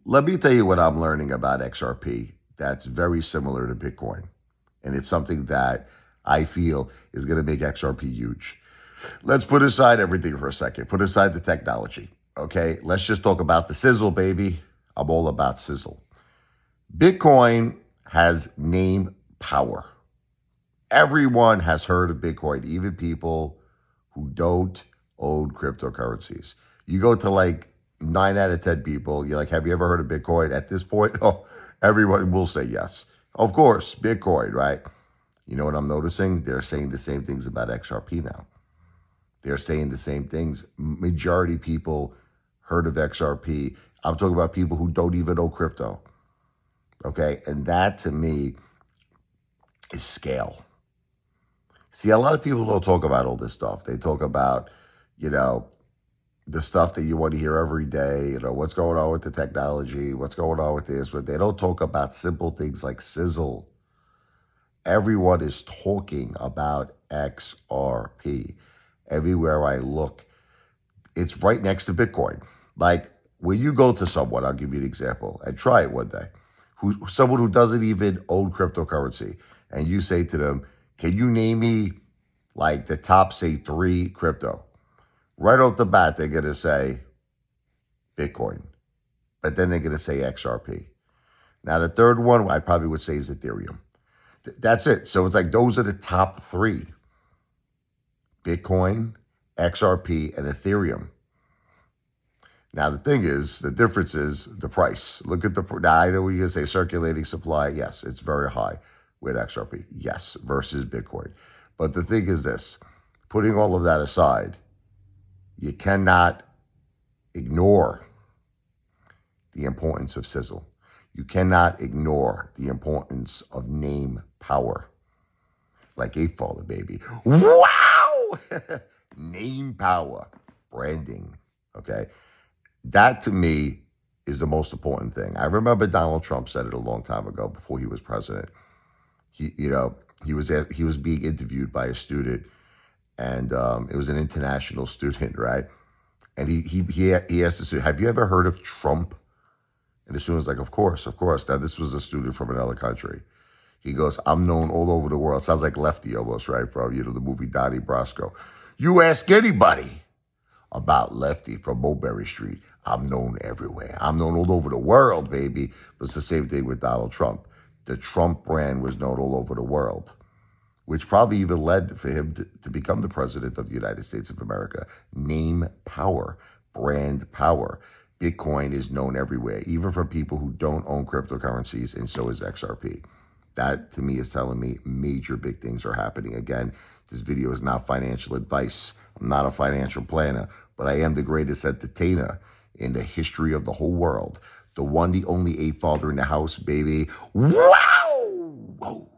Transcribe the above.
Let me tell you what I'm learning about XRP that's very similar to Bitcoin. And it's something that I feel is going to make XRP huge. Let's put aside everything for a second. Put aside the technology. Okay, let's just talk about the sizzle, baby. I'm all about sizzle. Bitcoin has name power. Everyone has heard of Bitcoin, even people who don't own cryptocurrencies. You go to like 9 out of 10 people, you're like, have you ever heard of Bitcoin? At this point, oh, everyone will say yes. Of course, Bitcoin, right? You know what I'm noticing? They're saying the same things about XRP now. They're saying the same things. Majority people heard of XRP. I'm talking about people who don't even know crypto. Okay, and that to me is scale. See, a lot of people don't talk about all this stuff. They talk about, the stuff that you want to hear every day, what's going on with the technology, what's going on with this, but they don't talk about simple things like sizzle. Everyone is talking about XRP. Everywhere I look, it's right next to Bitcoin. Like when you go to someone, I'll give you an example, and try it one day, someone who doesn't even own cryptocurrency, and you say to them, can you name me like the top, say, 3 crypto? Right off the bat, they're going to say Bitcoin, but then they're going to say XRP. Now, the third one I probably would say is Ethereum. That's it. So it's like those are the top 3. Bitcoin, XRP, and Ethereum. Now, the thing is, the difference is the price. Look at now I know what you're going to say, circulating supply. Yes, it's very high with XRP. Yes, versus Bitcoin. But the thing is this, putting all of that aside, you cannot ignore the importance of sizzle. You cannot ignore the importance of name power. Like Apefather, baby. Wow! Name power. Branding. Okay? That to me is the most important thing. I remember Donald Trump said it a long time ago before he was president. He was being interviewed by a student, and it was an international student, right? And he asked the student, have you ever heard of Trump? And the student's like, of course. Now, this was a student from another country. He goes, I'm known all over the world. Sounds like Lefty almost, right? From, the movie Donnie Brasco. You ask anybody about Lefty from Mulberry Street, I'm known everywhere. I'm known all over the world, baby. But it's the same thing with Donald Trump. The Trump brand was known all over the world, which probably even led for him to become the president of the United States of America. Name power, brand power. Bitcoin is known everywhere, even from people who don't own cryptocurrencies, and so is XRP. That, to me, is telling me major big things are happening. Again, this video is not financial advice. I'm not a financial planner, but I am the greatest entertainer in the history of the whole world. The one, the only Apefather in the house, baby. Wow! Whoa!